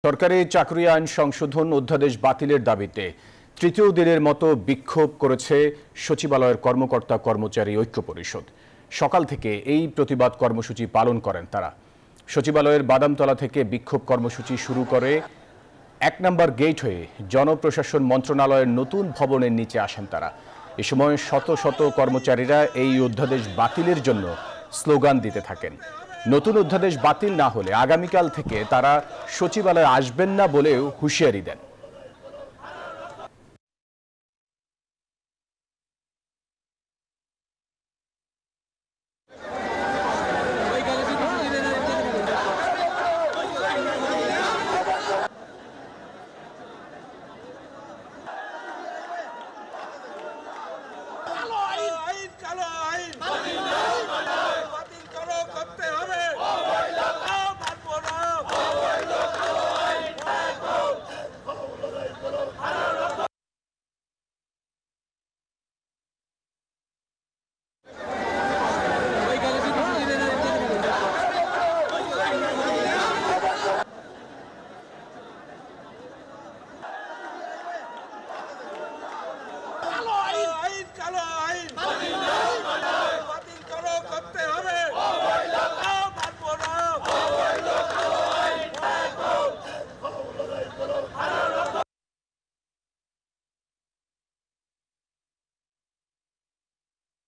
সরকারি চাকরি আইন সংশোধন অধ্যাদেশ বাতিলের দাবিতে তৃতীয় দিনের মতো বিক্ষোভ করেছে সচিবালয়ের কর্মকর্তা কর্মচারী ঐক্য পরিষদ। সকাল থেকে এই প্রতিবাদ কর্মসূচি পালন করেন তারা। সচিবালয়ের বাদামতলা থেকে বিক্ষোভ কর্মসূচি শুরু করে ১ নম্বর গেট হয়ে জনপ্রশাসন মন্ত্রণালয়ের নতুন ভবনের নিচে আসেন তারা। এ সময় শত শত কর্মচারীরা এই অধ্যাদেশ বাতিলের জন্য স্লোগান দিতে থাকেন। নতুন অধ্যাদেশ বাতিল না হলে আগামীকাল থেকে তারা সচিবালয়ে আসবেন না বলেও হুঁশিয়ারি দেন।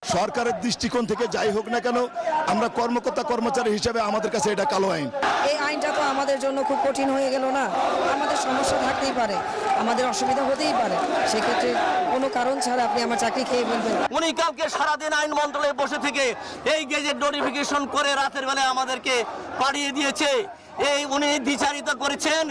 সরকারের দৃষ্টিকোণ থেকে যাই হোক না কেন, আমরা কর্মকর্তা কর্মচারী হিসেবে আমাদের কাছে এটা কালো আইন। এই আইনটা তো আমাদের জন্য খুব কঠিন হয়ে গেল না। আমাদের সমস্যা থাকতেই পারে, আমাদের অসুবিধা হতেই পারে, সেক্ষেত্রে কোনো কারণ ছাড়া আপনি আমার চাকরি খেয়ে ফেলবেন। উনি কালকে সারাদিন আইন মন্ত্রণালয়ে বসে থেকে এই গেজেট নোটিফিকেশন করে রাতের বেলায় আমাদেরকে পাঠিয়ে দিয়েছে। এই উনি দ্বিচারিত করেছেন।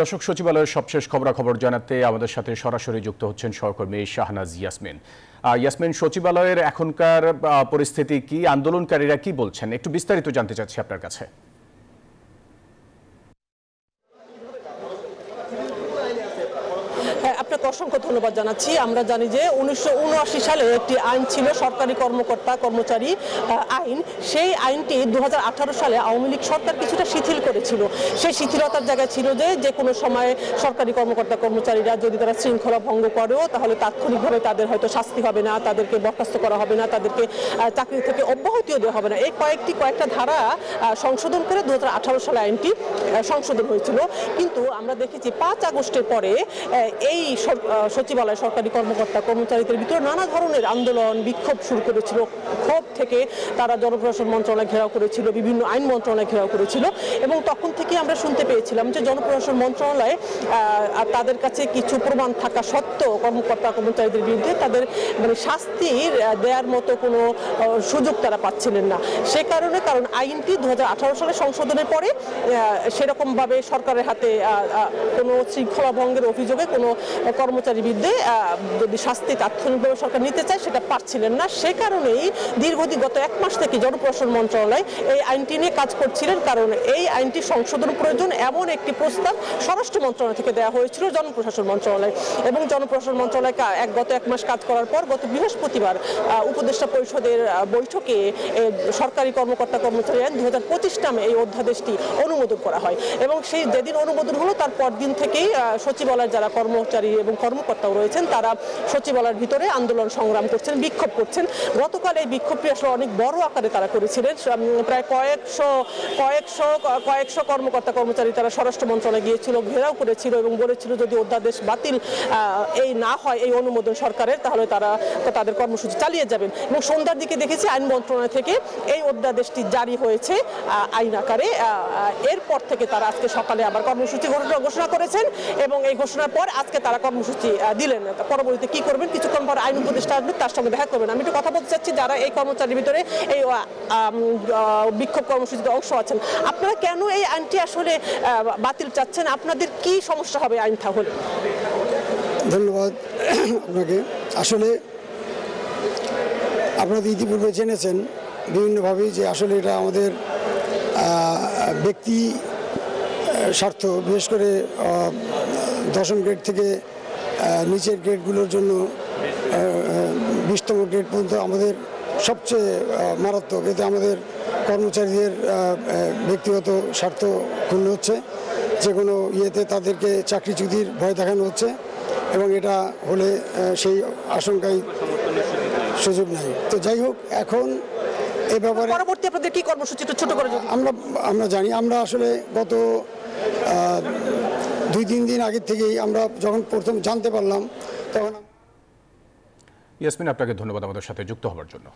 দর্শক, সচিবালয়ের সবশেষ খবরাখবর জানাতে আমাদের সাথে সরাসরি যুক্ত হচ্ছেন সহকর্মী শাহনাজ ইয়াসমিন। ইয়াসমিন, সচিবালয়ের এখনকার পরিস্থিতি কি, আন্দোলনকারীরা কি বলছেন, একটু বিস্তারিত জানতে চাচ্ছি আপনার কাছে। আপনাকে অসংখ্য ধন্যবাদ জানাচ্ছি। আমরা জানি যে 1979 সালে একটি আইন ছিল, সরকারি কর্মকর্তা কর্মচারী আইন। সেই আইনটি 2018 সালে আওয়ামী লীগ সরকার কিছুটা শিথিল করেছিল। সেই শিথিলতার জায়গায় ছিল যে কোনো সময় সরকারি কর্মকর্তা কর্মচারীরা যদি তারা শৃঙ্খলা ভঙ্গ করেও তাহলে তাৎক্ষণিকভাবে তাদের হয়তো শাস্তি হবে না, তাদেরকে বরখাস্ত করা হবে না, তাদেরকে চাকরি থেকে অব্যাহতিও দেওয়া হবে না। এই কয়েকটা ধারা সংশোধন করে 2018 সালে আইনটি সংশোধন হয়েছিল। কিন্তু আমরা দেখেছি 5 আগস্টের পরে এই সচিবালয় সরকারি কর্মকর্তা কর্মচারীদের ভিতরে নানা ধরনের আন্দোলন বিক্ষোভ শুরু করেছিল। ক্ষোভ থেকে তারা জনপ্রশাসন মন্ত্রণালয় ঘেরাও করেছিল, বিভিন্ন আইন মন্ত্রণালয় ঘেরাও করেছিল, এবং তখন থেকে আমরা শুনতে পেয়েছিলাম যে জনপ্রশাসন মন্ত্রণালয়ে তাদের কাছে কিছু প্রমাণ থাকা সত্ত্বেও কর্মকর্তা কর্মচারীদের বিরুদ্ধে তাদের শাস্তি দেওয়ার মতো কোনো সুযোগ তারা পাচ্ছিলেন না। সে কারণ আইনটি 2018 সালে সংশোধনের পরে সেরকমভাবে সরকারের হাতে কোনো শৃঙ্খলা ভঙ্গের অভিযোগে কোনো কর্মচারীর বিরুদ্ধে যদি শাস্তি তাৎক্ষণিকভাবে সরকার নিতে চায় সেটা পারছিলেন না। সে কারণেই গত 1 মাস থেকে জনপ্রশাসন মন্ত্রণালয় এই আইনটি নিয়ে কাজ করছিলেন, কারণ এই আইনটি সংশোধন প্রয়োজন এমন একটি প্রস্তাব স্বরাষ্ট্র মন্ত্রণালয় থেকে দেওয়া হয়েছিল জনপ্রশাসন মন্ত্রণালয়। এবং জনপ্রশাসন মন্ত্রণালয় গত 1 মাস কাজ করার পর গত বৃহস্পতিবার উপদেষ্টা পরিষদের বৈঠকে সরকারি কর্মকর্তা কর্মচারী আইন 2025 নামে এই অধ্যাদেশটি অনুমোদন করা হয়। এবং সেই যেদিন অনুমোদন হলো তার পরদিন থেকেই সচিবালয়ের যারা কর্মচারী এবং কর্মকর্তাও রয়েছেন তারা সচিবালয়ের ভিতরে আন্দোলন সংগ্রাম করছেন, বিক্ষোভ করছেন। গতকাল এই বিক্ষোভটি আসলে অনেক বড় আকারে তারা করেছিলেন। প্রায় কয়েকশো কর্মকর্তা কর্মচারী তারা স্বরাষ্ট্র মন্ত্রণালয়ে গিয়েছিল, ঘেরাও করেছিল এবং বলেছিল যদি অধ্যাদেশ বাতিল না হয় এই অনুমোদন সরকারের, তাহলে তারা তাদের কর্মসূচি চালিয়ে যাবেন। এবং সন্ধ্যার দিকে দেখেছি আইন মন্ত্রণালয় থেকে এই অধ্যাদেশটি জারি হয়েছে আইন আকারে। এরপর থেকে তারা আজকে সকালে আবার কর্মসূচি ঘোষণা করেছেন এবং এই ঘোষণার পর আজকে তারা কর্মসূচি দিলেন। পরবর্তীতে কি করবেন, কিছুক্ষণ পর আইন উপদেষ্টা আসবেন, তার সঙ্গে দেখা করবেন। আমি একটু কথা বলতে চাচ্ছি যারা এই কর্মচারীর ভিতরে এই বিক্ষোভ কর্মসূচিতে অংশ আছেন, আপনারা কেন এই আইনটি আসলে বাতিল চাচ্ছেন? আপনাদের কি সমস্যা হবে আইনটা হলে? ধন্যবাদ আপনাকে। আসলে আপনারা ইতিপূর্বে জেনেছেন বিভিন্নভাবেই যে আসলে এটা আমাদের ব্যক্তি স্বার্থ, বিশেষ করে দশম গ্রেড থেকে নিচের গ্রেডগুলোর জন্য 20তম গ্রেড পর্যন্ত আমাদের সবচেয়ে মারাত্মক। এতে আমাদের কর্মচারীদের ব্যক্তিগত স্বার্থ ক্ষুণ্ণ হচ্ছে, যে কোনো ইয়েতে তাদেরকে চাকরিচ্যুতির ভয় দেখানো হচ্ছে এবং এটা হলে সেই আশঙ্কায় সুযোগ নাই। তো যাই হোক, এখন এ ব্যাপারে পরবর্তী আপনাদের কি কর্মসূচি একটু ছোট করে যদি আমরা জানি, আমরা আসলে গত 2-3 দিন আগের থেকেই আমরা যখন প্রথম জানতে পারলাম তখন। ইয়াসমিন, আপনাকে ধন্যবাদ আমাদের সাথে যুক্ত হওয়ার জন্য।